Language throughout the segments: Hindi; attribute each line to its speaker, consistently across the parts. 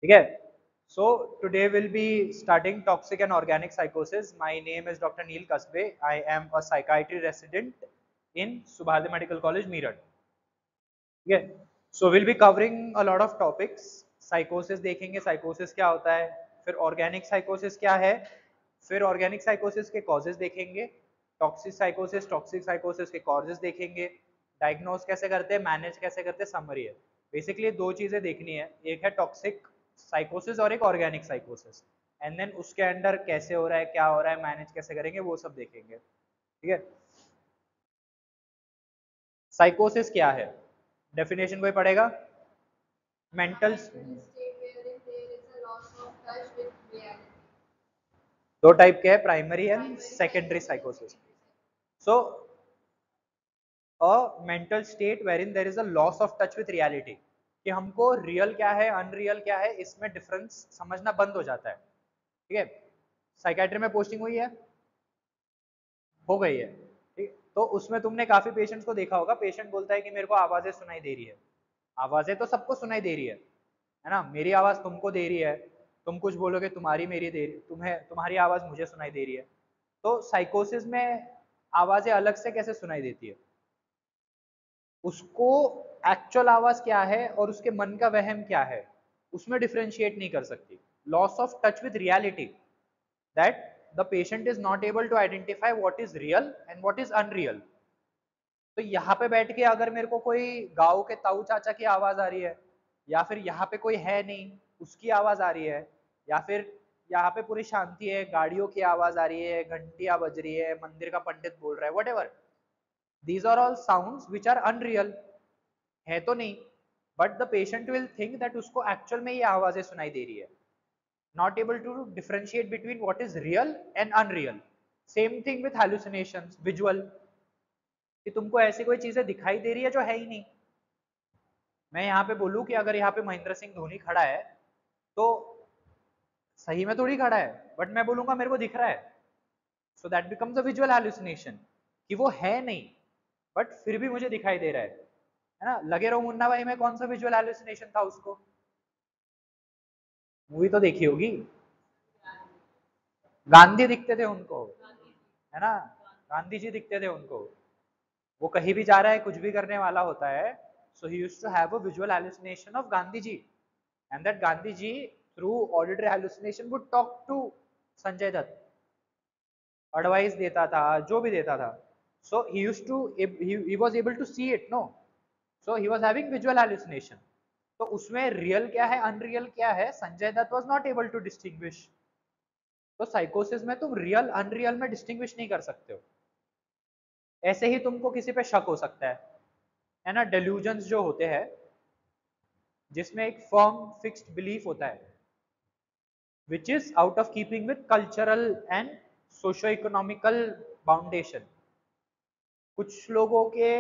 Speaker 1: ठीक है. So today we'll be starting toxic and organic psychosis. My name is Dr. Neil Kasbe. I am a psychiatry resident in Subhadip Medical College, Meerut. ठीक है. So we'll be covering a lot of topics. Psychosis देखेंगे, psychosis क्या होता है, फिर organic psychosis क्या है, फिर organic psychosis के causes देखेंगे, toxic psychosis के causes देखेंगे, diagnose कैसे करते हैं, manage कैसे करते हैं, summary है. Basically दो चीजें देखनी है, एक है toxic psychosis और एक organic psychosis, and then उसके अंदर कैसे हो रहा है, क्या हो रहा है, manage कैसे करेंगे, वो सब देखेंगे. ठीक है. साइकोसिस क्या है, डेफिनेशन कोई पढ़ेगा? मेंटल, दो टाइप के हैं, प्राइमरी एंड सेकेंडरी साइकोसिस. So a mental state wherein there is a loss of touch with reality, कि हमको रियल क्या है, अनरियल क्या है, इसमें डिफरेंस समझना बंद हो जाता है. ठीक है. साइकेट्री में पोस्टिंग हुई है, हो गई है. ठीक. तो उसमें तुमने काफी पेशेंट्स को देखा होगा, पेशेंट बोलता है कि मेरे को आवाजें सुनाई दे रही है. आवाजें तो सबको सुनाई दे रही है ना, मेरी आवाज तुमको दे रही है, तुम कुछ बोलोगे तुम्हारी मेरी दे रही, तुम्हें तुम्हारी आवाज मुझे सुनाई दे रही है. तो साइकोसिस में आवाजें अलग से कैसे सुनाई देती है, उसको एक्चुअल आवाज क्या है और उसके मन का वहम क्या है, उसमें डिफरेंशिएट नहीं कर सकती. Loss of touch with reality, that the patient is not able to identify what is real and what is unreal. तो यहाँ पे बैठ के अगर मेरे को कोई गांव के ताऊ चाचा की आवाज आ रही है, या फिर यहाँ पे कोई है नहीं उसकी आवाज आ रही है, या फिर यहाँ पे पूरी शांति है, गाड़ियों की आवाज आ रही है, घंटियां बज रही है, मंदिर का पंडित बोल रहा है, whatever, these are all sounds which are unreal, है तो नहीं, but the patient will think that उसको एक्चुअल में ये आवाजें सुनाई दे रही है. Not able to differentiate between what is real and unreal. Same thing with hallucinations, visual, कि तुमको ऐसी कोई चीजें दिखाई दे रही है जो है ही नहीं. मैं यहाँ पे बोलूँ कि अगर यहाँ पे महेंद्र सिंह धोनी खड़ा है, तो सही में थोड़ी खड़ा है, बट मैं बोलूंगा मेरे को दिख रहा है, so that becomes a visual hallucination, कि वो है नहीं बट फिर भी मुझे दिखाई दे रहा है ना. लगे रहो मुन्ना भाई में कौन सा विजुअल हैलुसिनेशन था उसको, मूवी तो देखी होगी, गांधी दिखते थे उनको, है ना, गांधी जी दिखते थे उनको. वो कहीं भी जा रहा है, कुछ भी करने वाला होता है, so he used to have a visual hallucination of Gandhi ji, and that Gandhi ji through auditory hallucination would talk to Sanjay Dutt, advice देता था, जो भी देता था. so he used to he was able to see it, no, so he was having visual hallucination. तो उसमें रियल क्या है, अनरियल क्या है, Sanjay Dutt was not able to distinguish. तो साइकोसिस में तुम रियल अनरियल में डिस्टिंग्विश नहीं कर सकते हो. ऐसे ही तुमको किसी पे शक हो सकता है ना. डेल्यूजन्स जो होते हैं, जिसमें एक फर्म फिक्स्ड बिलीफ होता है which is out of keeping with cultural and socio economical foundation. कुछ लोगों के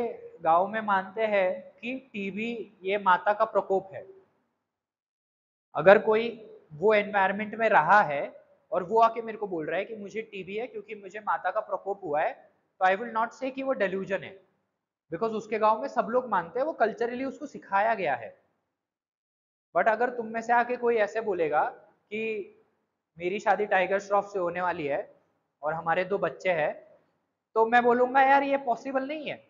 Speaker 1: गांव में मानते हैं कि टीबी ये माता का प्रकोप है. अगर कोई वो एनवायरमेंट में रहा है और वो आके मेरे को बोल रहा है कि मुझे टीबी है क्योंकि मुझे माता का प्रकोप हुआ है, तो आई विल नॉट से कि वो डेल्यूजन है, बिकॉज उसके गांव में सब लोग मानते हैं, वो कल्चरली उसको सिखाया गया है. बट अगर तुम में से आके कोई ऐसे बोलेगा कि मेरी शादी टाइगर श्रॉफ से होने वाली है और हमारे दो बच्चे हैं, तो मैं बोलूंगा यार ये पॉसिबल नहीं है.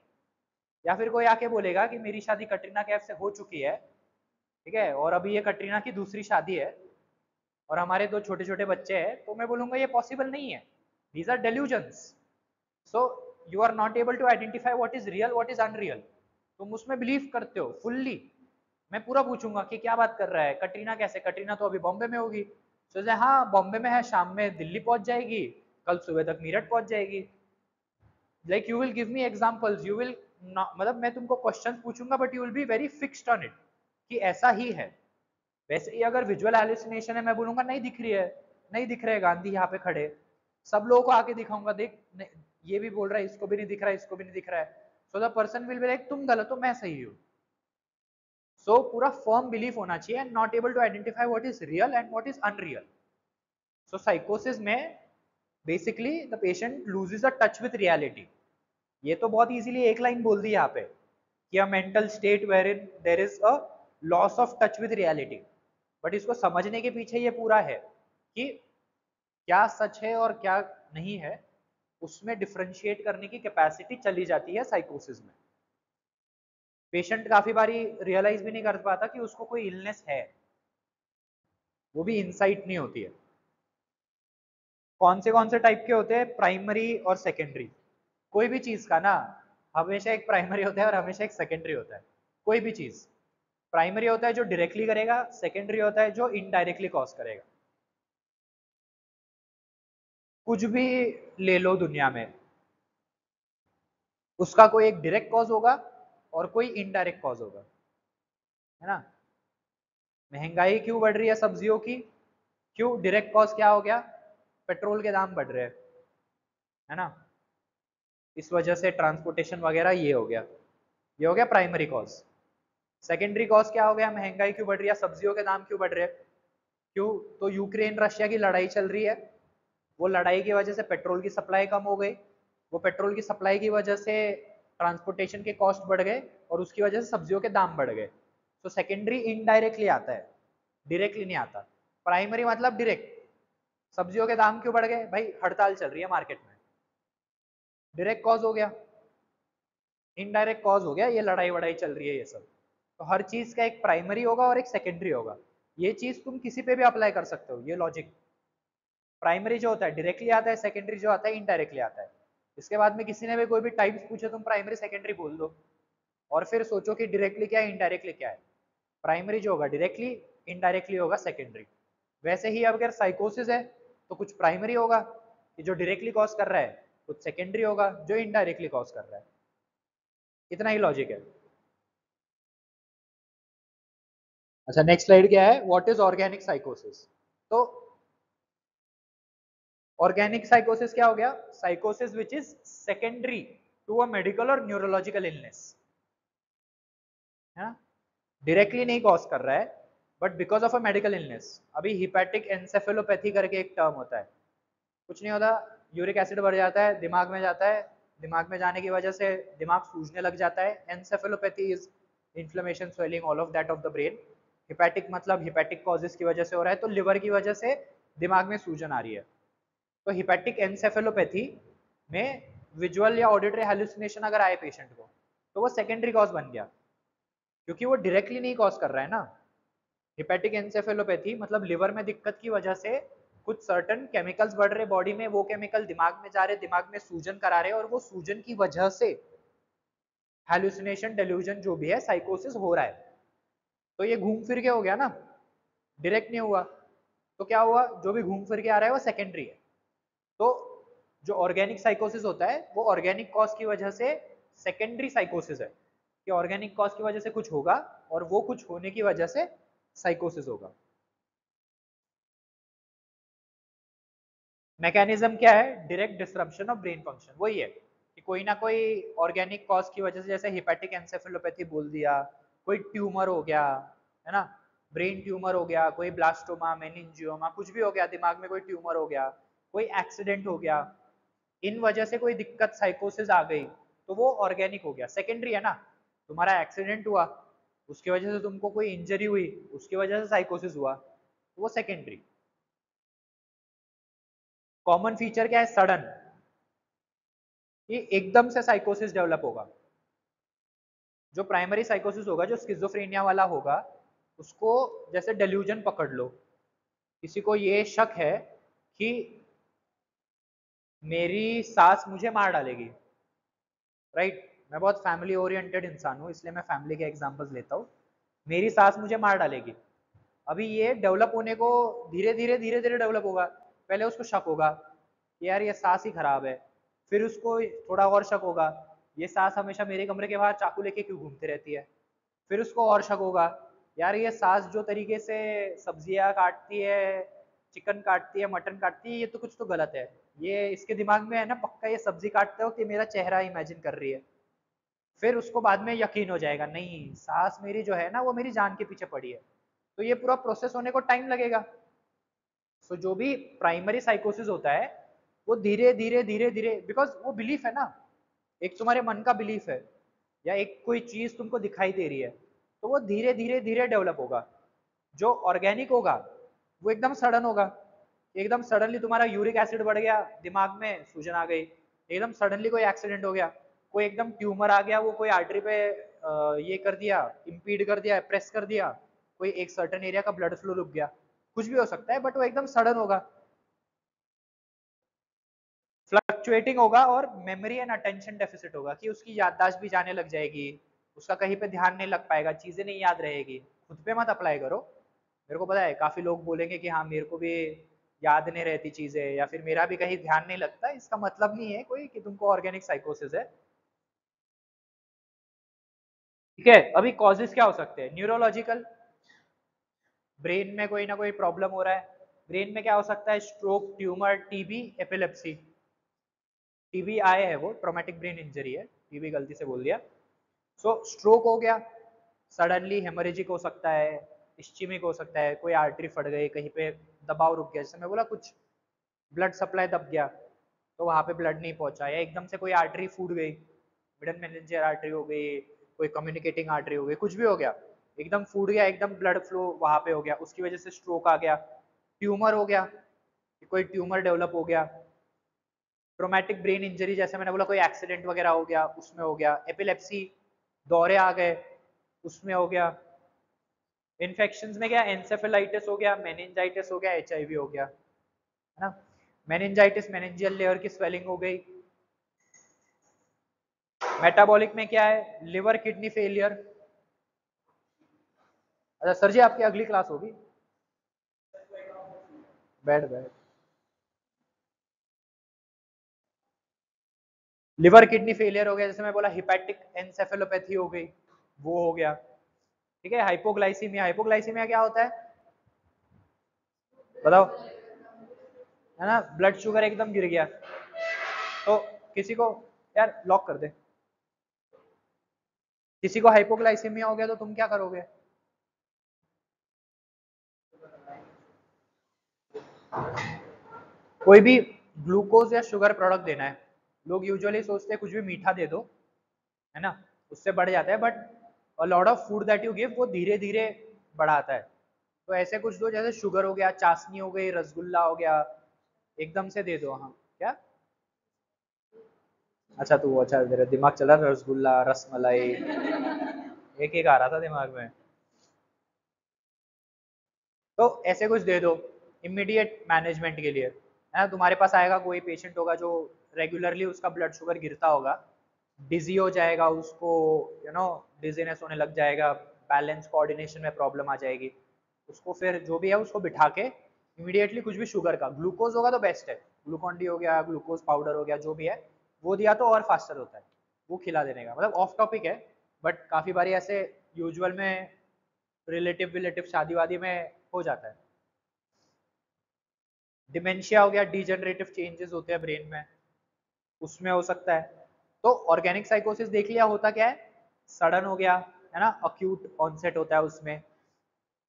Speaker 1: या फिर कोई आके बोलेगा कि मेरी शादी कटरीना कैफ से हो चुकी है, ठीक है, और अभी ये कटरीना की दूसरी शादी है और हमारे दो छोटे छोटे बच्चे हैं, तो मैं बोलूंगा ये पॉसिबल नहीं है. These are delusions. So you are not able to identify what is real what is unreal. तुम उसमें बिलीव करते हो फुल्ली. मैं पूरा पूछूंगा कि क्या बात कर रहा है, कटरीना कैसे, कटरीना तो अभी बॉम्बे में होगी, सोचे हाँ बॉम्बे में है, शाम में दिल्ली पहुंच जाएगी, कल सुबह तक मीरठ पहुंच जाएगी. Like you will give me examples, you will, मतलब मैं तुमको क्वेश्चन पूछूंगा but you will be very fixed on it कि ऐसा ही है. वैसे ही अगर विजुअल हैलुसिनेशन है, मैं बोलूंगा नहीं दिख रही है, नहीं दिख रहे गांधी यहाँ पे खड़े, सब लोगों को आके दिखाऊंगा, देख ये भी बोल रहा है, इसको भी नहीं दिख रहा है, इसको भी नहीं दिख रहा है. So the person will be like तुम गलत हो मैं सही हूँ. सो पूरा फर्म बिलीफ होना चाहिए and not able to identify what is real and what is unreal. So साइकोसिस में basically the patient loses a touch with reality. ये तो बहुत इजीली एक लाइन बोल दी यहाँ पे कि a mental state wherein there is a loss of touch with reality. But इसको समझने के पीछे ये पूरा है कि क्या सच है और क्या नहीं है, उसमें डिफरेंशिएट करने की कैपेसिटी चली जाती है साइकोसिस में। पेशेंट काफी बारी रियलाइज भी नहीं कर पाता कि उसको कोई इलनेस है, वो भी इंसाइट नहीं होती है। कौन से टाइप के होते हैं? प्राइमरी और सेकेंडरी। कोई भी चीज का ना हमेशा एक प्राइमरी होता है और हमेशा एक सेकेंडरी होता है। कोई भी चीज, प्राइमरी होता है जो डायरेक्टली करेगा, सेकेंडरी होता है जो इनडायरेक्टली कॉज करेगा। कुछ भी ले लो दुनिया में, उसका कोई एक डायरेक्ट कॉज होगा और कोई इनडायरेक्ट कॉज होगा, है ना। महंगाई क्यों बढ़ रही है सब्जियों की? क्यों? डायरेक्ट कॉज क्या हो गया? पेट्रोल के दाम बढ़ रहे हैं, है ना। इस वजह से ट्रांसपोर्टेशन वगैरह ये हो गया, ये हो गया प्राइमरी कॉज। सेकेंडरी कॉज क्या हो गया? महंगाई क्यों बढ़ रही है, सब्जियों के दाम क्यों बढ़ रहे हैं? क्यों? तो यूक्रेन रशिया की लड़ाई चल रही है, वो लड़ाई की वजह से पेट्रोल की सप्लाई कम हो गई, वो पेट्रोल की सप्लाई की वजह से ट्रांसपोर्टेशन के कॉस्ट बढ़ गए और उसकी वजह से सब्जियों के दाम बढ़ गए। तो सेकेंडरी इनडायरेक्टली आता है, डायरेक्टली नहीं आता। प्राइमरी मतलब डायरेक्ट, सब्जियों के दाम क्यों बढ़ गए? भाई हड़ताल चल रही है मार्केट में, डायरेक्ट कॉज हो गया। इनडायरेक्ट कॉज हो गया, ये लड़ाई वड़ाई चल रही है ये सब। तो हर चीज का एक प्राइमरी होगा और एक सेकेंडरी होगा। ये चीज तुम किसी पे भी अप्लाई कर सकते हो, ये लॉजिक। प्राइमरी जो होता है डायरेक्टली आता है, सेकेंडरी जो आता है इनडायरेक्टली आता है। इसके बाद में किसी ने भी कोई भी टाइप्स पूछे, तुम प्राइमरी सेकेंडरी बोल दो और फिर सोचो कि डायरेक्टली क्या है, इनडायरेक्टली क्या है। प्राइमरी जो होगा डायरेक्टली, इनडायरेक्टली होगा सेकेंडरी। वैसे ही अगर साइकोसिस है तो कुछ प्राइमरी होगा कि जो डायरेक्टली कॉज कर रहा है, कुछ सेकेंडरी होगा जो इनडायरेक्टली कॉज कर रहा है। इतना ही लॉजिक है। अच्छा, नेक्स्ट स्लाइड क्या है? व्हाट इज ऑर्गेनिक साइकोसिस। तो ऑर्गेनिक साइकोसिस क्या हो गया? साइकोसिस which is secondary to a medical और न्यूरोलॉजिकल इलनेस, है ना। डायरेक्टली नहीं कॉज कर रहा है but because of a medical illness. अभी हिपैटिक एंसेफेलोपैथी करके एक टर्म होता है, कुछ नहीं होता, यूरिक एसिड बढ़ जाता है, दिमाग में जाता है, दिमाग में जाने की वजह से दिमाग सूजने लग जाता है। Encephalopathy is inflammation, swelling, all of that of the brain. Hepatic मतलब हिपैटिक कॉजेस की वजह से हो रहा है, तो लिवर की वजह से दिमाग में सूजन आ रही है। तो हिपैटिक एंसेफेलोपैथी में विजुअल या ऑडिटरी हेलुसिनेशन अगर आए पेशेंट को, तो वो सेकेंडरी कॉज बन गया, क्योंकि वो डायरेक्टली नहीं कॉज कर रहा है ना। हिपैटिक एंसेफेलोपैथी मतलब लिवर में दिक्कत की वजह से कुछ सर्टन केमिकल्स बढ़ रहे बॉडी में, वो केमिकल दिमाग में जा रहे, दिमाग में सूजन करा रहे, और वो सूजन की वजह से हेलुसिनेशन, डेल्यूजन जो भी है, साइकोसिस हो रहा है। तो ये घूम फिर के हो गया ना, डायरेक्ट नहीं हुआ। तो क्या हुआ? जो भी घूम फिर के आ रहा है वो सेकेंडरी है। तो जो ऑर्गेनिक साइकोसिस होता है वो ऑर्गेनिक कॉज की वजह से सेकेंडरी साइकोसिस है, कि ऑर्गेनिक कॉज की वजह से कुछ होगा और वो कुछ होने की वजह से साइकोसिस होगा। मैकेनिज्म क्या है? Direct disruption of brain function. वही है कि कोई ना कोई ऑर्गेनिक कॉज की वजह से, जैसे हिपैटिक एंसेफेलोपैथी बोल दिया, कोई ट्यूमर हो गया, है ना, ब्रेन ट्यूमर हो गया, कोई ब्लास्टोमा, मेनिंजियोमा, कुछ भी हो गया, दिमाग में कोई ट्यूमर हो गया, कोई एक्सीडेंट हो गया, इन वजह से कोई दिक्कत, साइकोसिस आ गई, तो वो ऑर्गेनिक हो गया। सेकेंडरी है ना, तुम्हारा एक्सीडेंट हुआ, उसकी वजह से तुमको कोई इंजरी हुई, उसकी वजह से साइकोसिस हुआ, तो वो सेकेंडरी। कॉमन फीचर क्या है? सडन, कि एकदम से साइकोसिस डेवलप होगा। जो प्राइमरी साइकोसिस होगा, जो स्किज़ोफ्रेनिया वाला होगा, उसको जैसे डेल्यूजन पकड़ लो, किसी को ये शक है कि मेरी सास मुझे मार डालेगी, राइट। मैं बहुत फैमिली ओरिएंटेड इंसान हूँ, इसलिए मैं फैमिली के एग्जांपल्स लेता हूँ। मेरी सास मुझे मार डालेगी, अभी ये डेवलप होने को धीरे धीरे डेवलप होगा। पहले उसको शक होगा कि यार ये सास ही खराब है, फिर उसको थोड़ा और शक होगा, ये सास हमेशा मेरे कमरे के बाहर चाकू लेके क्यों घूमती रहती है। फिर उसको और शक होगा, यार ये सास जो तरीके से सब्जियां काटती है, चिकन काटती है, मटन काटती है, ये तो कुछ तो गलत है। ये इसके दिमाग में है ना पक्का, ये सब्जी काटते हो कि मेरा चेहरा इमेजिन कर रही है। फिर उसको बाद में यकीन हो जाएगा, नहीं सास मेरी जो है ना वो मेरी जान के पीछे पड़ी है। तो ये पूरा प्रोसेस होने को टाइम लगेगा। सो जो भी प्राइमरी साइकोसिस होता है वो धीरे धीरे, बिकॉज वो बिलीफ है ना, एक तुम्हारे मन का बिलीफ है, या एक कोई चीज तुमको दिखाई दे रही है, तो वो धीरे धीरे डेवलप होगा। जो ऑर्गेनिक होगा वो एकदम सडन होगा, एकदम सडनली तुम्हारा यूरिक एसिड बढ़ गया, दिमाग में सूजन आ गई, एकदम सडनली कोई एक्सीडेंट हो गया, कोई एकदम ट्यूमर आ गया, वो कोई आर्टरी पे ये कर दिया, इम्पीड कर दिया, प्रेस कर दिया, कोई एक सर्टेन एरिया का ब्लड फ्लो रुक गया, कुछ भी हो सकता है, बट वो एकदम सडन होगा, फ्लक्चुएटिंग होगा, और मेमोरी एंड अटेंशन डेफिसिट होगा कि उसकी याददाश्त भी जाने लग जाएगी, उसका कहीं पे ध्यान नहीं लग पाएगा, चीजें नहीं याद रहेगी। खुद पे मत अप्लाई करो, मेरे को पता है काफी लोग बोलेंगे कि हाँ मेरे को भी याद नहीं रहती चीजें, या फिर मेरा भी कहीं ध्यान नहीं लगता, इसका मतलब नहीं है कोई कि तुमको ऑर्गेनिक साइकोसिस है। ठीक है, अभी कॉजेस क्या हो सकते हैं? न्यूरोलॉजिकल, ब्रेन में कोई ना कोई प्रॉब्लम हो रहा है, ब्रेन में क्या हो सकता है? Stroke, tumour, TB, epilepsy. TB आए है, वो ट्रोमेटिक ब्रेन इंजरी है, टीबी गलती से बोल दिया। सो स्ट्रोक हो गया, सडनली हेमोरेजिक हो सकता है, इस्चीमिक हो सकता है, कोई आर्टरी फट गई, कहीं पे दबाव रुक गया, जैसे मैं बोला कुछ ब्लड सप्लाई दब गया तो वहां पे ब्लड नहीं पहुंचा, या एकदम से कोई आर्टरी फूट गई, मिडल मेनिंजियल आर्टरी हो गई, कोई कम्युनिकेटिंग आर्टरी हो गई, कुछ भी हो गया, एकदम फूट गया, एकदम ब्लड फ्लो वहां पे हो गया, उसकी वजह से स्ट्रोक आ गया। ट्यूमर हो गया, कोई ट्यूमर डेवलप हो गया। ट्रोमेटिक ब्रेन इंजरी, जैसे मैंने बोला कोई एक्सीडेंट वगैरह हो गया, उसमें हो गया। एपिलेप्सी, दौरे आ गए, उसमें हो गया। इन्फेक्शंस में क्या? एंसेफेलाइटिस हो गया, मेनिंजाइटिस हो गया, एचआईवी हो गया, है ना। मेनिंजाइटिस, मेनिंजियल लेयर की स्वेलिंग हो गई। मेटाबॉलिक में क्या है? Liver kidney failure. अच्छा सर जी, आपकी अगली क्लास होगी, बैठ बैठ। लिवर किडनी फेलियर हो गया, जैसे मैं बोला हिपैटिक एनसेफेलोपैथी हो गई, वो हो गया। ठीक है, हाइपोग्लाइसीमिया, हाइपोग्लाइसीमिया क्या होता है बताओ? है ना, ब्लड शुगर एकदम गिर गया, तो किसी को, यार लॉक कर दे, किसी को हाइपोग्लाइसीमिया हो गया तो तुम क्या करोगे? कोई भी ग्लूकोज या शुगर प्रोडक्ट देना है, लोग यूजुअली सोचते हैं कुछ भी मीठा दे दो, है ना, उससे बढ़ जाता है, but a lot of food that you give वो धीरे धीरे बढ़ाता है। तो ऐसे कुछ दो, जैसे शुगर हो गया, चाशनी हो गई, रसगुल्ला हो गया, एकदम से दे दो। हाँ क्या? अच्छा तू, अच्छा तेरा दिमाग चला रसगुल्ला, रसमलाई, एक एक आ रहा था दिमाग में। तो ऐसे कुछ दे दो इमीडिएट मैनेजमेंट के लिए, है ना। तुम्हारे पास आएगा कोई पेशेंट होगा जो रेगुलरली उसका ब्लड शुगर गिरता होगा, डिजी हो जाएगा उसको, यू नो, डिजीनेस होने लग जाएगा, बैलेंस कोऑर्डिनेशन में प्रॉब्लम आ जाएगी, उसको फिर जो भी है उसको बिठा के इमीडिएटली कुछ भी शुगर का, ग्लूकोज होगा तो बेस्ट है, ग्लूकॉन डी हो गया, ग्लूकोज पाउडर हो गया, जो भी है वो दिया तो और फास्टर होता है, वो खिला देने का। मतलब ऑफ टॉपिक है, बट काफी बारी ऐसे यूजुअल में रिलेटिव विलेटिव शादी वादी में हो जाता है। डिमेंशिया हो गया, डिजेनरेटिव चेंजेस होते हैं ब्रेन में, उसमें हो सकता है। तो ऑर्गेनिक साइकोसिस देख लिया, होता क्या है? सडन हो गया, है ना, अक्यूट ऑनसेट होता है उसमें।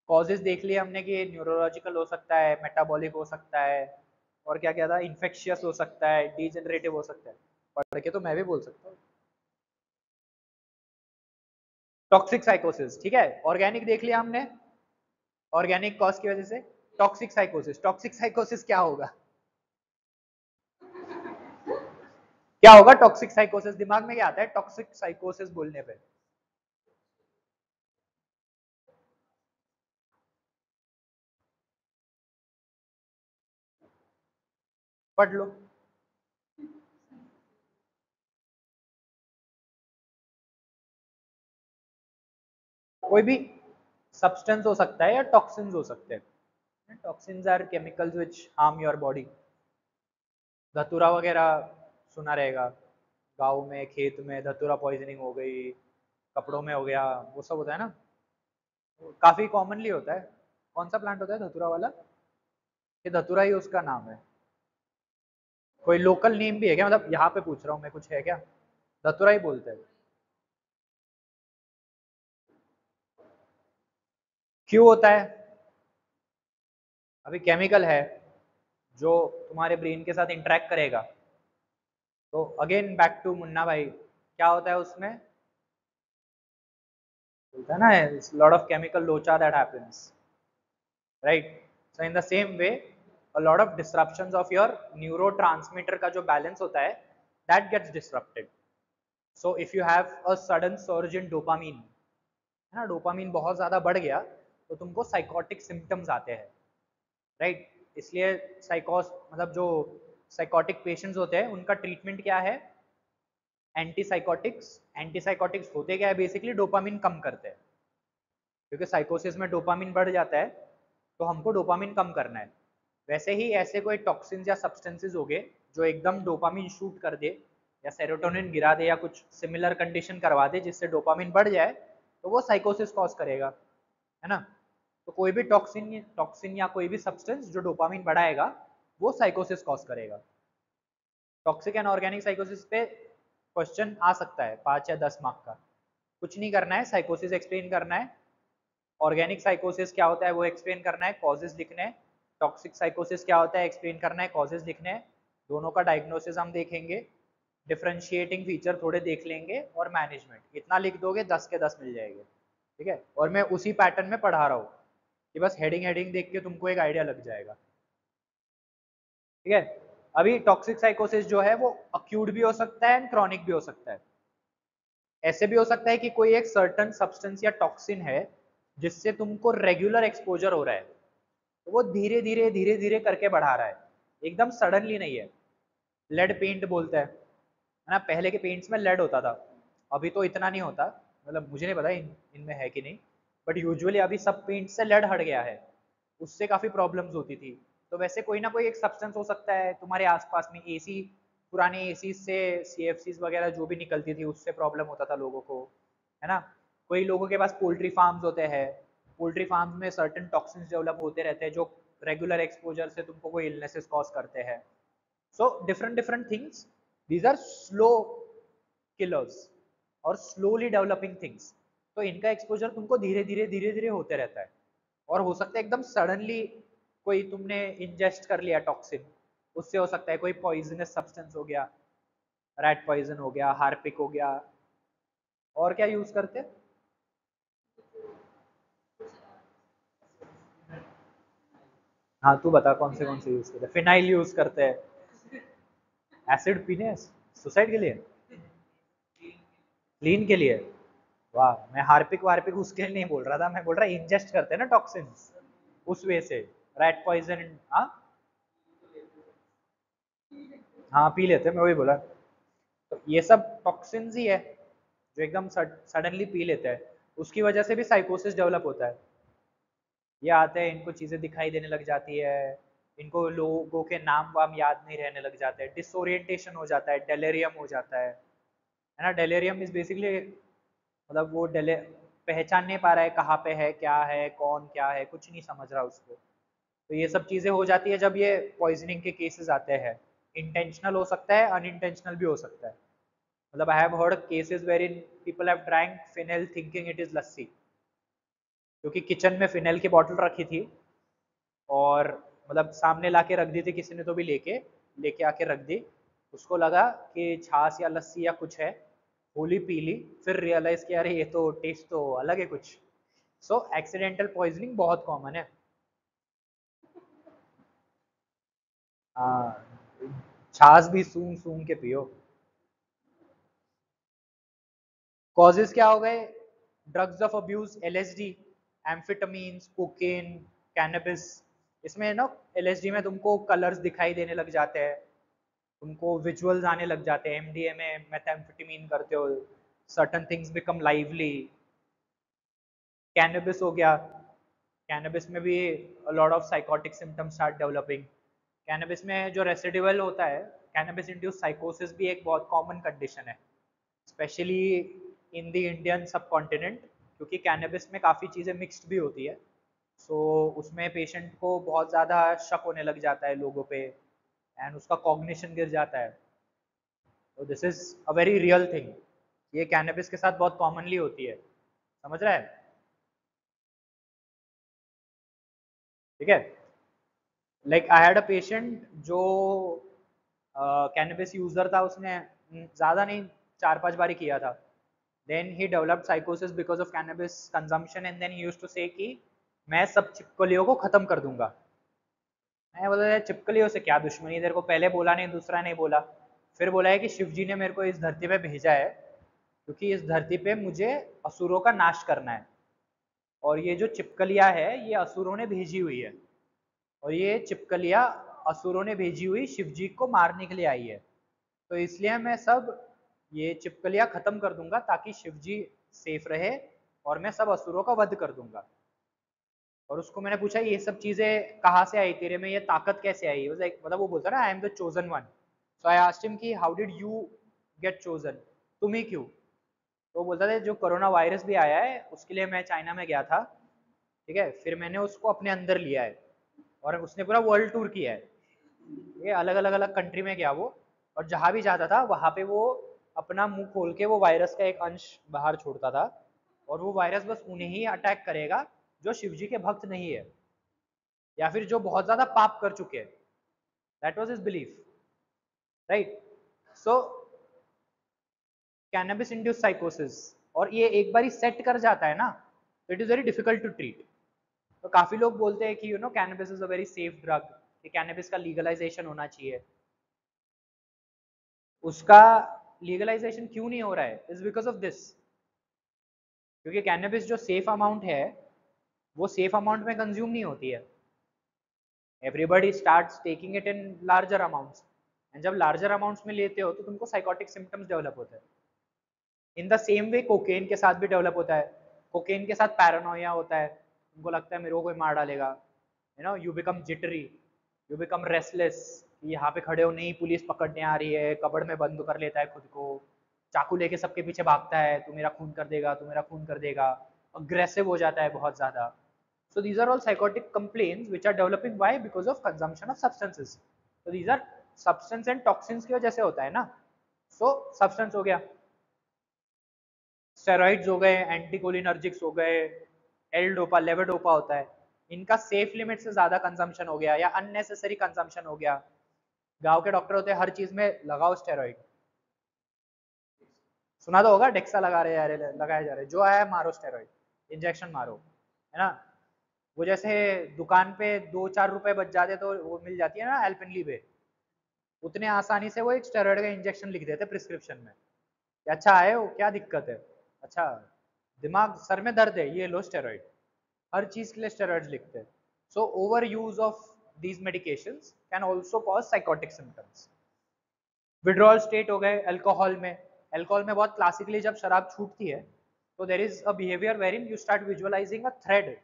Speaker 1: कॉजेज देख लिए हमने कि न्यूरोलॉजिकल हो सकता है, मेटाबॉलिक हो सकता है, और क्या क्या था, इन्फेक्शियस हो सकता है, डिजेनरेटिव हो सकता है, पढ़ के तो मैं भी बोल सकता हूँ। टॉक्सिक साइकोसिस, ठीक है, ऑर्गेनिक देख लिया हमने, ऑर्गेनिक कॉज की वजह से। टॉक्सिक साइकोसिस, टॉक्सिक साइकोसिस क्या होगा? क्या होगा टॉक्सिक साइकोसिस? दिमाग में क्या आता है टॉक्सिक साइकोसिस बोलने पे? पढ़ लो। कोई भी सब्सटेंस हो सकता है या टॉक्सिन्स हो सकते हैं। Toxins are chemicals which harm your body. धतूरा वगैरह सुना रहेगा, गाँव में खेत में धतूरा पॉइजनिंग हो गई, कपड़ों में हो गया, वो सब होता है ना, काफी कॉमनली होता है। कौन सा प्लांट होता है धतूरा वाला? ये धतूरा ही उसका नाम है। कोई लोकल नेम भी है क्या? मतलब यहाँ पे पूछ रहा हूँ मैं, कुछ है क्या? धतूरा ही बोलते हैं। क्यों होता है? अभी केमिकल है जो तुम्हारे ब्रेन के साथ इंटरेक्ट करेगा, तो अगेन बैक टू मुन्ना भाई, क्या होता है उसमें? बोलता है ना, लॉट ऑफ केमिकल लोचा that happens, right? So in the same way, a lot of disruptions of your neurotransmitter का जो balance होता है, that gets disrupted. So if you have a sudden surge in dopamine, है ना, डोपामीन बहुत ज़्यादा बढ़ गया तो तुमको साइकोटिक सिम्टम्स आते हैं, राइट? इसलिए साइकोस मतलब जो साइकोटिक पेशेंट्स होते हैं उनका ट्रीटमेंट क्या है? एंटीसाइकोटिक्स। एंटीसाइकोटिक्स होते क्या है? बेसिकली डोपामीन कम करते हैं, क्योंकि साइकोसिस में डोपामीन बढ़ जाता है, तो हमको डोपामीन कम करना है। वैसे ही ऐसे कोई टॉक्सिन्स या सब्सटेंसेस हो गए जो एकदम डोपामीन शूट कर दे या सेरोटोनिन गिरा दे या कुछ सिमिलर कंडीशन करवा दे जिससे डोपामीन बढ़ जाए, तो वो साइकोसिस कॉज करेगा, है ना? तो कोई भी टॉक्सिन टॉक्सिन या कोई भी सब्सटेंस जो डोपामीन बढ़ाएगा वो साइकोसिस कॉज करेगा। टॉक्सिक एंड ऑर्गेनिक साइकोसिस पे क्वेश्चन आ सकता है 5 या 10 मार्क का। कुछ नहीं करना है, साइकोसिस एक्सप्लेन करना है, ऑर्गेनिक साइकोसिस क्या होता है वो एक्सप्लेन करना है, कॉजेज लिखने हैं, टॉक्सिक साइकोसिस क्या होता है एक्सप्लेन करना है, कॉजेज लिखने हैं, दोनों का डायग्नोसिस हम देखेंगे, डिफरेंशिएटिंग फीचर थोड़े देख लेंगे और मैनेजमेंट। इतना लिख दोगे 10 के 10 मिल जाएंगे, ठीक है? और मैं उसी पैटर्न में पढ़ा रहा हूँ कि बस हेडिंग हेडिंग देख के तुमको एक आइडिया लग जाएगा, ठीक है? अभी टॉक्सिक साइकोसिस जो है वो अक्यूट भी हो सकता है एंड क्रॉनिक भी हो सकता है। ऐसे भी हो सकता है कि कोई एक सर्टन सब्सटेंस या टॉक्सिन है जिससे तुमको रेगुलर एक्सपोजर हो रहा है, तो वो धीरे धीरे करके बढ़ा रहा है, एकदम सडनली नहीं है। लेड पेंट बोलते हैं, है ना? पहले के पेंट्स में लेड होता था, अभी तो इतना नहीं होता, मतलब मुझे नहीं पता इनमें है कि नहीं, बट यूजुअली अभी सब पेंट से लेड हट गया है, उससे काफ़ी प्रॉब्लम्स होती थी। तो वैसे कोई ना कोई एक सब्सटेंस हो सकता है तुम्हारे आसपास में, एसी पुराने एसी से सीएफसीज वगैरह जो भी निकलती थी उससे प्रॉब्लम होता था लोगों को, है ना? कोई लोगों के पास पोल्ट्री फार्म्स होते हैं, पोल्ट्री फार्म्स में सर्टेन टॉक्सिन्स डेवलप होते रहते हैं जो रेगुलर एक्सपोजर से तुमको कोई इलनेसेस कॉज करते हैं। So different different things, these are slow killers और स्लोली डेवलपिंग थिंग्स। तो इनका एक्सपोजर तुमको धीरे धीरे होते रहता है, और हो सकता है एकदम सडनली कोई तुमने इंजेस्ट कर लिया टॉक्सिन, उससे हो सकता है कोई पॉइजनस सब्सटेंस हो गया, रैट पॉइजन हो गया, हार्पिक हो गया। और क्या यूज करते? हाँ तू बता कौन से यूज करते? फिनाइल यूज करते हैं, एसिड पीने सुसाइड के लिए, क्लीन के लिए। वाह, मैं हार्पिक वार्पिक उसके लिए नहीं बोल रहा था, मैं बोल रहा इंजेस्ट करते हैं ना टॉक्सिन्स उस वे से, रैट पॉइजन। हाँ हाँ पी लेते हैं, मैं वही बोला। तो ये सब टॉक्सिन्स ही है जो एकदम सडनली पी लेते हैं, उसकी वजह से भी साइकोसिस डेवलप होता है। ये आते हैं, इनको चीज़ें दिखाई देने लग जाती है, इनको लोगों के नाम वाम याद नहीं रहने लग जाते हैं, डिसोरिएंटेशन हो जाता है, डेलेरियम हो जाता है ना? डेलेरियम इज बेसिकली मतलब वो डेले पहचान नहीं पा रहा है कहाँ पे है, क्या है, कौन क्या है, कुछ नहीं समझ रहा उसको। तो ये सब चीज़ें हो जाती है जब ये पॉइजनिंग के केसेस आते हैं। इंटेंशनल हो सकता है, अनइंटेंशनल भी हो सकता है। मतलब I have heard cases where in people have drank phenyl thinking it is lassi, क्योंकि किचन में फिनेल की बॉटल रखी थी और मतलब सामने लाके रख दी थी किसी ने, तो भी लेके लेके आके रख दी, उसको लगा कि छाछ या लस्सी या कुछ है, होली पी ली, फिर रियलाइज किया अरे ये तो टेस्ट तो अलग है कुछ। सो एक्सीडेंटल पॉइजनिंग बहुत कॉमन है। हाँ, छाछ भी सूंघ सूंघ के पियो। कॉजेज क्या हो गए? Drugs of abuse, LSD, amphetamines, cocaine, cannabis. इसमें ना एलएसडी में तुमको कलर्स दिखाई देने लग जाते हैं, तुमको विजुअल्स आने लग जाते हैं, एमडीएमए मेथाम्फेटामीन करते हो, certain things become lively. Cannabis हो गया, कैनबिस में भी lot of psychotic symptoms start developing. Cannabis में जो रेसिडुअल होता है, कैनबिस इंड्यूस साइकोसिस भी एक बहुत कॉमन कंडीशन है, स्पेशली इन द इंडियन सब कॉन्टिनेंट, क्योंकि कैनबिस में काफ़ी चीज़ें मिक्स्ड भी होती है। सो उसमें पेशेंट को बहुत ज़्यादा शक होने लग जाता है लोगों पे, एंड उसका कॉग्निशन गिर जाता है। तो this is a very real thing, ये कैनबिस के साथ बहुत कॉमनली होती है, समझ रहा है? ठीक है। Like I had a patient जो कैनबिस यूजर था, उसने ज़्यादा नहीं 4-5 बार किया था, देन ही डेवलप्ड साइकोसिस because of cannabis consumption, and then he used to say कि मैं सब छिपकलियों को खत्म कर दूंगा। मैं बोला यार छिपकलियों से क्या दुश्मनी, तेरे को पहले बोला नहीं, दूसरा नहीं बोला। फिर बोला है कि शिव जी ने मेरे को इस धरती पे भेजा है क्योंकि इस धरती पे मुझे असुरों का नाश करना है, और ये जो चिपकलियां है ये असुरों ने भेजी हुई है, और ये चिपकलियां असुरों ने भेजी हुई शिव जी को मारने के लिए आई है। तो इसलिए मैं सब ये चिपकलियां खत्म कर दूंगा ताकि शिव जी सेफ रहे, और मैं सब असुरों का वध कर दूंगा। और उसको मैंने पूछा ये सब चीजें कहाँ से आई तेरे में, ये ताकत कैसे आई, मतलब वो बोलता ना I am the chosen one. So I asked him कि how did you get chosen, तुम ही क्यों। तो वो बोलता था जो कोरोना वायरस भी आया है उसके लिए मैं चाइना में गया था, ठीक है, फिर मैंने उसको अपने अंदर लिया है, और उसने पूरा वर्ल्ड टूर किया है, ये अलग अलग अलग कंट्री में गया वो, और जहां भी जाता था वहां पे वो अपना मुंह खोल के वो वायरस का एक अंश बाहर छोड़ता था, और वो वायरस बस उन्हें ही अटैक करेगा जो शिव जी के भक्त नहीं है, या फिर जो बहुत ज्यादा पाप कर चुके हैं। That was his belief, right. So cannabis induce साइकोसिस, और ये एक बार ही सेट कर जाता है ना, तो it is very difficult to treat. तो काफी लोग बोलते हैं कि you know cannabis is a very safe drug, कि कैनबिस का लीगलाइजेशन होना चाहिए। उसका लीगलाइजेशन क्यों नहीं हो रहा है, इज बिकॉज ऑफ दिस, क्योंकि कैनबिस जो सेफ अमाउंट है वो सेफ अमाउंट में कंज्यूम नहीं होती है। Everybody starts taking it in larger amounts, and जब लार्जर अमाउंट्स में लेते हो तो तुमको साइकोटिक सिम्टम्स डेवलप होते हैं। In the same way cocaine के साथ भी डेवलप होता है। कोकेन के साथ पैरानोया होता है, तुमको लगता है मेरे को कोई मार डालेगा, you know you become jittery, you become restless, यहाँ पे खड़े हो नहीं पुलिस पकड़ने आ रही है, कबड़ में बंद कर लेता है खुद को, चाकू लेके सबके पीछे भागता है, तू मेरा खून कर देगा, तू मेरा खून कर देगा, अग्रेसिव हो जाता है बहुत ज्यादा। So these are all psychotic complaints which are developing why because of consumption of substances. So these are substance and toxins की वजह से होता है ना। So substance हो गया, स्टेरॉइड्स हो गए, एंटीकोलिनर्जिक्स हो गए, एल डोपा लेवोडोपा होता है, इनका सेफ लिमिट से ज्यादा कंजम्पशन हो गया या अननेसेसरी कंजम्पशन हो गया। गांव के डॉक्टर होते हैं हर चीज में लगाओ स्टेरॉइड, सुना तो होगा डेक्सा लगा रहे हैं, लगाया जा रहा है, जो आया मारो स्टेरॉइड, इंजेक्शन मारो, है ना। वो जैसे दुकान पे 2-4 रुपए बच जाते तो वो मिल जाती है ना एल्पेनलीबे, उतने आसानी से वो एक स्टेरॉइड का इंजेक्शन लिख देते प्रिस्क्रिप्शन में, कि अच्छा आए हो क्या दिक्कत है, अच्छा दिमाग सर में दर्द है ये लो स्टेरॉइड, हर चीज के लिए स्टेरॉइड्स लिखते हैं। So over use of these medications can also cause psychotic symptoms. Withdrawal state हो गए अल्कोहल में, अल्कोहल में बहुत क्लासिकली जब शराब छूटती है तो there is a behaviour wherein you start visualising a thread,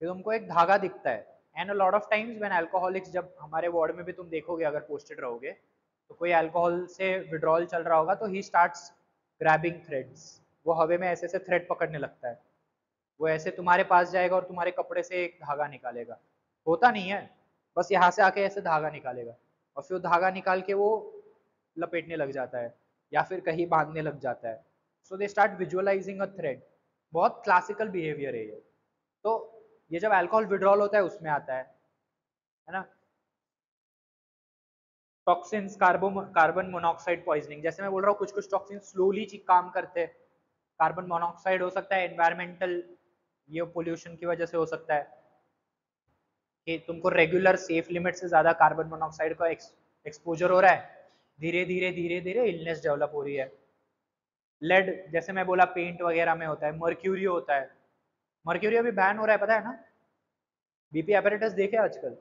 Speaker 1: तुमको एक धागा दिखता है। And a lot of times when alcoholics, जब हमारे वार्ड में भी तुम देखोगे अगर पोस्टेड रहोगे, तो कोई अल्कोहल से विड्रॉल चल रहा होगा तो ही स्टार्ट्स ग्रैबिंग थ्रेड्स, वो हवे में ऐसे ऐसे थ्रेड पकड़ने लगता है, वो ऐसे तुम्हारे पास जाएगा और तुम्हारे कपड़े से एक धागा निकालेगा, होता नहीं है, बस यहाँ से आके ऐसे धागा निकालेगा, और फिर धागा निकाल के वो लपेटने लग जाता है या फिर कहीं बांधने लग जाता है। So they start visualising a thread, बहुत क्लासिकल बिहेवियर है ये। तो ये जब अल्कोहल विड्रॉल होता है उसमें आता है ना। टॉक्सिन्स, कार्बन मोनोऑक्साइड पॉइजनिंग, जैसे मैं बोल रहा हूँ कुछ कुछ टॉक्सिन स्लोली काम करते हैं, कार्बन मोनोऑक्साइड हो सकता है एनवायरमेंटल, ये पोल्यूशन की वजह से हो सकता है कि तुमको रेगुलर सेफ लिमिट से ज्यादा कार्बन मोनोऑक्साइड का एक्सपोजर हो रहा है, धीरे धीरे धीरे धीरे इलनेस डेवलप हो रही है। लेड, जैसे मैं बोला पेंट वगैरह में होता है, मर्क्यूरी होता है, मर्क्यूरी अभी बैन हो रहा है पता है ना, बीपी एपरेटस देखे आजकल,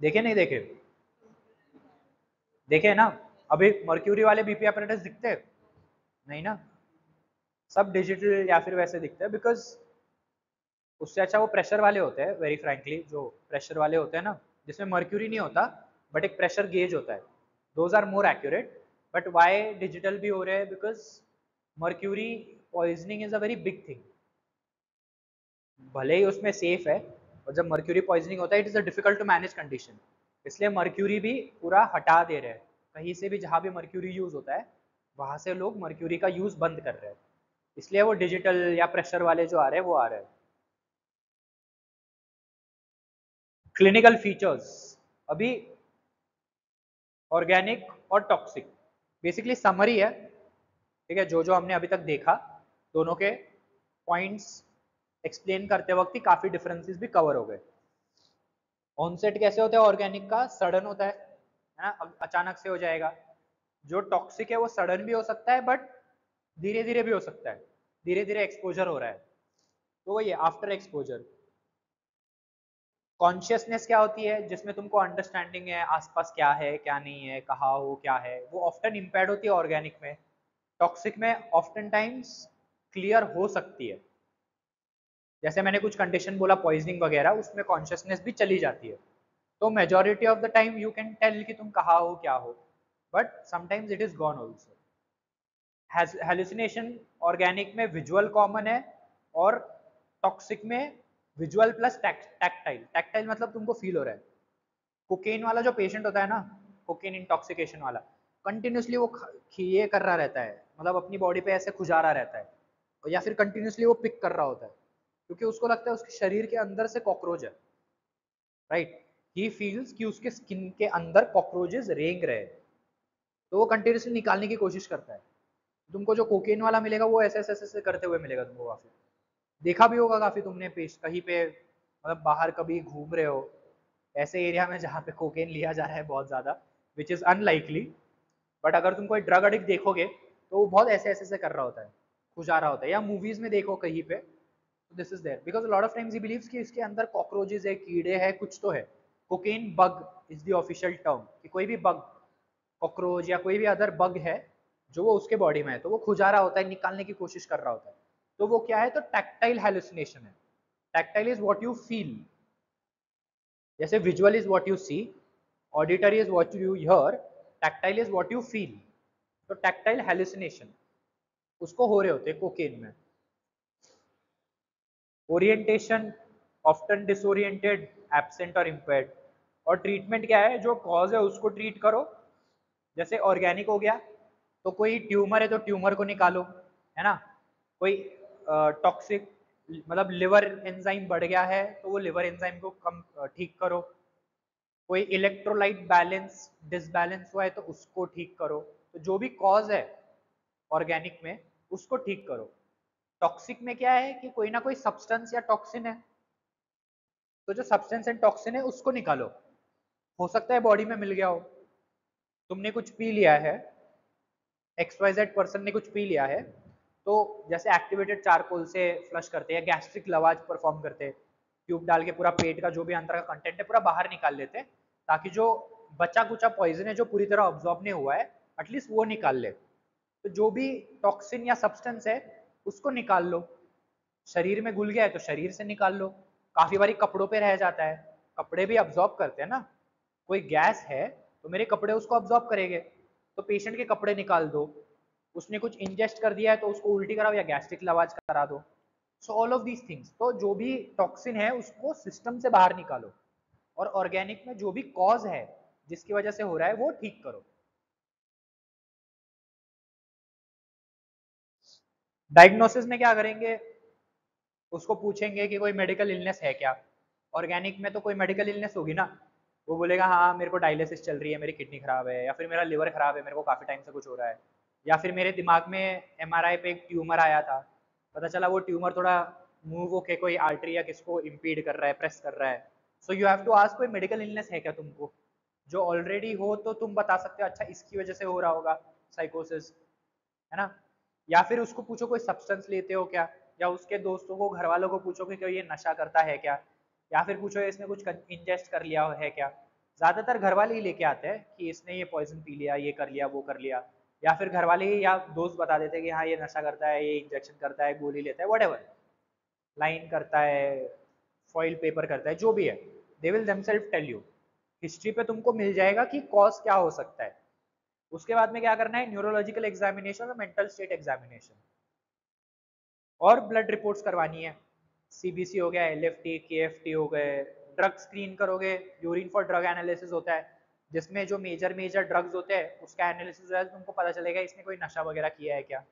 Speaker 1: देखे नहीं देखे, देखे ना, अभी मर्क्यूरी वाले बीपी एपरेटस दिखते हैं? नहीं ना, सब डिजिटल या फिर वैसे दिखते हैं, बिकॉज उससे अच्छा वो प्रेशर वाले होते हैं, वेरी फ्रैंकली जो प्रेशर वाले होते हैं ना, जिसमें मर्क्यूरी नहीं होता बट एक प्रेशर गेज होता है, those are more accurate. But why digital भी हो रहे हैं, because mercury poisoning is a very big thing, भले ही उसमें सेफ है, और जब मर्क्यूरी पॉइजनिंग होता है it is a difficult to manage condition, इसलिए मर्क्यूरी भी पूरा हटा दे रहे हैं, कहीं से भी जहाँ भी मर्क्यूरी यूज होता है वहां से लोग मर्क्यूरी का यूज बंद कर रहे हैं, इसलिए वो डिजिटल या प्रेशर वाले जो आ रहे हैं वो आ रहे हैं। क्लिनिकल फीचर्स, अभी ऑर्गेनिक और टॉक्सिक बेसिकली समरी है, ठीक है, जो जो हमने अभी तक देखा, दोनों के पॉइंट्स एक्सप्लेन करते वक्त ही काफी डिफरेंसेस भी कवर हो गए। ऑनसेट कैसे होता है ऑर्गेनिक का? सडन होता है ना, अचानक से हो जाएगा। जो टॉक्सिक है वो सडन भी हो सकता है, बट धीरे धीरे भी हो सकता है, धीरे धीरे एक्सपोजर हो रहा है, तो वही आफ्टर एक्सपोजर। कॉन्शियसनेस क्या होती है? जिसमें तुमको अंडरस्टैंडिंग है आसपास क्या है क्या नहीं है, कहाँ हो क्या है, वो ऑफ्टन इम्पेयर्ड होती है ऑर्गेनिक में। टॉक्सिक में ऑफ्टन टाइम्स क्लियर हो सकती है। जैसे मैंने कुछ कंडीशन बोला पॉइजनिंग वगैरह, उसमें कॉन्शियसनेस भी चली जाती है। तो majority of the time you can tell कि तुम कहाँ हो क्या हो, but sometimes it is gone also. Hallucination organic में विजुअल कॉमन है, और टॉक्सिक में विजुअल प्लस टैक्टाइल। टैक्टाइल मतलब तुमको फील हो रहा है। कोकेन वाला जो पेशेंट होता है ना, कोकेन इंटॉक्सिकेशन वाला, कंटिन्यूसली वो ये कर रहा रहता है, मतलब अपनी बॉडी पे ऐसे खुजा रहा रहता है, और या फिर कंटिन्यूसली वो पिक कर रहा होता है, क्योंकि उसको लगता है उसके शरीर के अंदर से कॉकरोच है, राइट। ही फील्स कि उसके स्किन के अंदर कॉकरोचेस रेंग रहे हैं, तो वो कंटिन्यूसली निकालने की कोशिश करता है। तुमको जो कोकेन वाला मिलेगा वो ऐसे ऐसे ऐसे करते हुए मिलेगा तुमको। काफी देखा भी होगा काफी तुमने, पेश कहीं पे मतलब बाहर कभी घूम रहे हो ऐसे एरिया में जहाँ पे कोकेन लिया जा रहा है बहुत ज्यादा, विच इज अनलाइकली, बट अगर तुम कोई ड्रग एडिक्ट देखोगे तो वो बहुत ऐसे ऐसे से कर रहा होता है, खुजा रहा होता है। या मूवीज में देखो कहीं पे, this is there because lot of times he believes कि इसके अंदर कॉकरोचेस है, कीड़े हैं, कुछ तो है। Cocaine bug is the official term, कि कोई भी बग, कॉकरोच या कोई भी अदर बग है जो वो उसके बॉडी में है, तो वो खुजा रहा होता है, निकालने की कोशिश कर रहा होता है। तो वो क्या है? तो टैक्टाइल हेलुसिनेशन है। Tactile is what you feel. जैसे visual is what you see, auditory is what you hear, tactile is what you feel. तो टैक्टाइल हेलुसिनेशन उसको हो रहे होते हैं कोकेन में। ओरिएंटेशन ऑफ्टन डिसोरिएंटेड, एब्सेंट और इम्पेयर्ड। और ट्रीटमेंट क्या है? जो कॉज है उसको ट्रीट करो। जैसे ऑर्गेनिक हो गया तो कोई ट्यूमर है तो ट्यूमर को निकालो, है ना। कोई टॉक्सिक मतलब लिवर एंजाइम बढ़ गया है तो वो लिवर एंजाइम को कम ठीक करो। कोई इलेक्ट्रोलाइट बैलेंस डिसबैलेंस हुआ है तो उसको ठीक करो। तो जो भी कॉज है ऑर्गेनिक में उसको ठीक करो। टॉक्सिक में क्या है कि कोई ना कोई सब्सटेंस या टॉक्सिन है, तो जो सब्सटेंस एंड टॉक्सिन है उसको निकालो। हो सकता है बॉडी में मिल गया हो, तुमने कुछ पी लिया है, XYZ पर्सन ने कुछ पी लिया है, तो जैसे एक्टिवेटेड चारकोल से फ्लश करते हैं, गैस्ट्रिक लवाज परफॉर्म करते हैं, ट्यूब डाल के पूरा पेट का जो भी अंदर का कंटेंट है पूरा बाहर निकाल लेते हैं, ताकि जो बचा कुचा पॉइजन है जो पूरी तरह ऑब्जॉर्ब नहीं हुआ है एटलीस्ट वो निकाल ले। तो जो भी टॉक्सिन या सब्सटेंस है उसको निकाल लो। शरीर में घुल गया है तो शरीर से निकाल लो। काफी बारी कपड़ों पे रह जाता है, कपड़े भी अब्जॉर्ब करते हैं ना। कोई गैस है तो मेरे कपड़े उसको अब्जॉर्ब करेंगे, तो पेशेंट के कपड़े निकाल दो। उसने कुछ इंजेस्ट कर दिया है तो उसको उल्टी कराओ या गैस्ट्रिक लवाज करा दो। So all of these things, तो जो भी टॉक्सिन है उसको सिस्टम से बाहर निकालो, और ऑर्गेनिक में जो भी कॉज है जिसकी वजह से हो रहा है वो ठीक करो। डायग्नोसिस में क्या करेंगे? उसको पूछेंगे कि कोई मेडिकल इलनेस है क्या। ऑर्गेनिक में तो कोई मेडिकल इलनेस होगी ना, वो बोलेगा हाँ मेरे को डायलिसिस चल रही है, मेरी किडनी खराब है, या फिर मेरा लिवर खराब है, मेरे को काफी टाइम से कुछ हो रहा है, या फिर मेरे दिमाग में MRI पे एक ट्यूमर आया था, पता चला वो ट्यूमर थोड़ा मूव होके कोई आर्टरी या किसको इम्पीड कर रहा है, प्रेस कर रहा है। So you have to ask कोई मेडिकल इलनेस है क्या तुमको। जो ऑलरेडी हो तो तुम बता सकते हो अच्छा इसकी वजह से हो रहा होगा साइकोसिस, है ना। या फिर उसको पूछो कोई सब्सटेंस लेते हो क्या, या उसके दोस्तों को घर वालों को पूछो कि ये नशा करता है क्या, या फिर पूछो इसने कुछ इंजेस्ट कर लिया है क्या। ज्यादातर घर वाले ही लेके आते हैं कि इसने ये पॉइजन पी लिया, ये कर लिया वो कर लिया, या फिर घर वाले ही या दोस्त बता देते हैं कि हाँ ये नशा करता है, ये इंजेक्शन करता है, गोली लेता है, व्हाटएवर, लाइन करता है, फॉइल पेपर करता है, जो भी है, they will themselves tell you. History पे तुमको मिल जाएगा कि कॉज क्या हो सकता है। उसके बाद में क्या करना है? न्यूरोलॉजिकल एग्जामिनेशन और मेंटल स्टेट एग्जामिनेशन, और ब्लड रिपोर्ट्स करवानी है। CBC हो गया, LFT KFT हो गए। ड्रग स्क्रीन करोगे, यूरिन फॉर ड्रग एनालिसिस होता है, जिसमें जो मेजर मेजर ड्रग्स होते हैं उसका एनालिसिस है, तुमको पता चलेगा इसने कोई नशा वगैरह किया है क्या।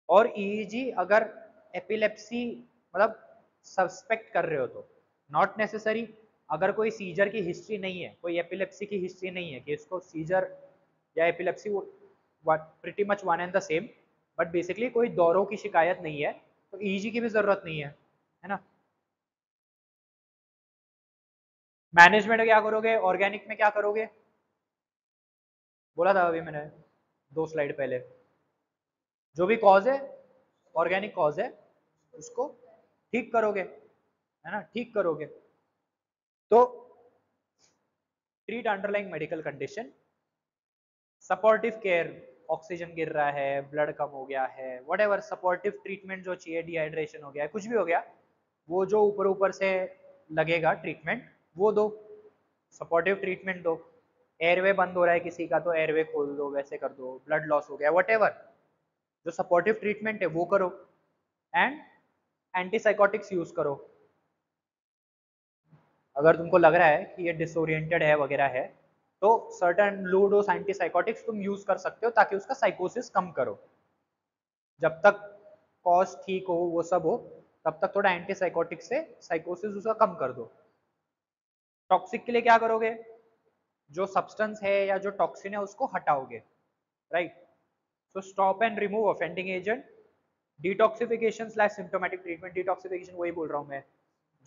Speaker 1: और EEG अगर एपिलेप्सी मतलब सस्पेक्ट कर रहे हो तो, नॉट नेसेसरी। अगर कोई सीजर की हिस्ट्री नहीं है, कोई एपिलेप्सी की हिस्ट्री नहीं है कि इसको सीजर या epilepsy pretty much one and the same, but basically कोई दौरों की शिकायत नहीं है तो ईईजी की भी जरूरत नहीं है ना। मैनेजमेंट में क्या करोगे, ऑर्गेनिक में क्या करोगे, बोला था अभी मैंने 2 स्लाइड पहले, जो भी कॉज है, ऑर्गेनिक कॉज है, उसको ठीक करोगे, है ना, ठीक करोगे। तो treat underlying medical condition, supportive care, oxygen गिर रहा है, ब्लड कम हो गया है, व्हाटएवर सपोर्टिव ट्रीटमेंट जो चाहिए, डिहाइड्रेशन हो गया, कुछ भी हो गया, वो जो ऊपर ऊपर से लगेगा ट्रीटमेंट वो दो, सपोर्टिव ट्रीटमेंट दो। एयरवे बंद हो रहा है किसी का तो एयरवे खोल दो, वैसे कर दो, ब्लड लॉस हो गया, व्हाटएवर जो सपोर्टिव ट्रीटमेंट है वो करो। एंड एंटीसाइकोटिक्स यूज करो। अगर तुमको लग रहा है कि ये डिसोरिएंटेड है वगैरह है तो सर्टेन लो डोज एंटीसाइकोटिक्स तुम यूज कर सकते हो ताकि उसका साइकोसिस कम करो। जब तक कॉज ठीक हो, वो सब हो, तब तक थोड़ा एंटीसाइकोटिक से साइकोसिस उसका कम कर दो। टॉक्सिक के लिए क्या करोगे, जो सब्सटेंस है या जो टॉक्सिन है उसको हटाओगे, right. So stop and remove offending agent, detoxification slash symptomatic treatment. Detoxification वही बोल रहा हूँ मैं,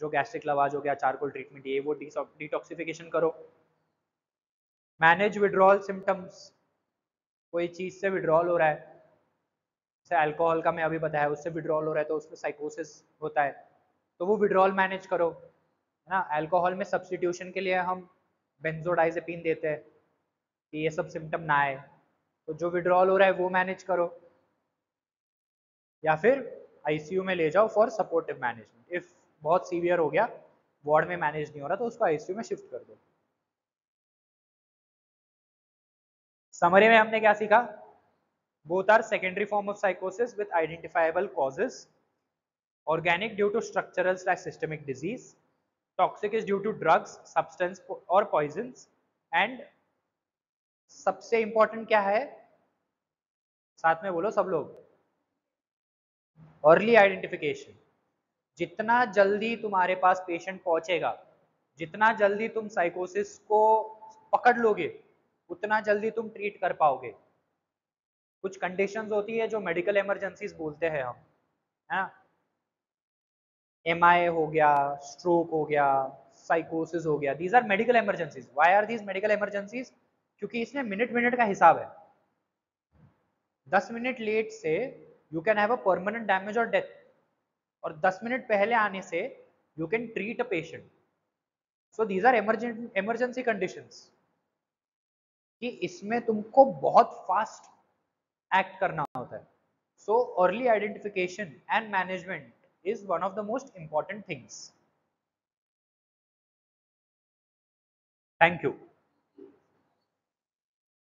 Speaker 1: जो गैस्ट्रिक लवाज हो गया, चारकोल ट्रीटमेंट, ये वो डिटॉक्सिफिकेशन करो। मैनेज विड्रॉल सिम्टम्स, कोई चीज से विड्रॉल हो रहा है, जैसे अल्कोहल का मैं अभी बताया, उससे विड्रॉल हो रहा है तो उसमें साइकोसिस होता है, तो वो विड्रॉल मैनेज करो, है ना। अल्कोहल में सब्स्टिट्यूशन के लिए हम बेंजोडाइजेपिन देते हैं कि ये सब सिम्टम ना आए, तो जो विड्रॉल हो रहा है वो मैनेज करो, या फिर आईसीयू में ले जाओ फॉर सपोर्टिव मैनेजमेंट। इफ बहुत सीवियर हो गया, वार्ड में मैनेज नहीं हो रहा, तो उसको आईसीयू में शिफ्ट कर दो। समरी में हमने क्या सीखा, both are secondary form of psychosis with identifiable causes, organic due to structural / systemic disease, toxic is due to drugs, substance or poisons, and सबसे इंपॉर्टेंट क्या है, साथ में बोलो सब लोग, अर्ली आइडेंटिफिकेशन। जितना जल्दी तुम्हारे पास पेशेंट पहुंचेगा, जितना जल्दी तुम साइकोसिस को पकड़ लोगे, उतना जल्दी तुम ट्रीट कर पाओगे। कुछ कंडीशंस होती है जो मेडिकल इमरजेंसीज बोलते हैं हम, है ना, MI हो गया, स्ट्रोक हो गया, साइकोसिस हो गया, these are medical emergencies. Why are these medical emergencies, क्योंकि इसमें मिनट मिनट का हिसाब है। 10 मिनट लेट से you can have a permanent damage और डेथ, और 10 मिनट पहले आने से you can treat a patient. So these are emergency conditions, कि इसमें तुमको बहुत फास्ट एक्ट करना होता है। So early identification and management is one of the most important things. Thank you.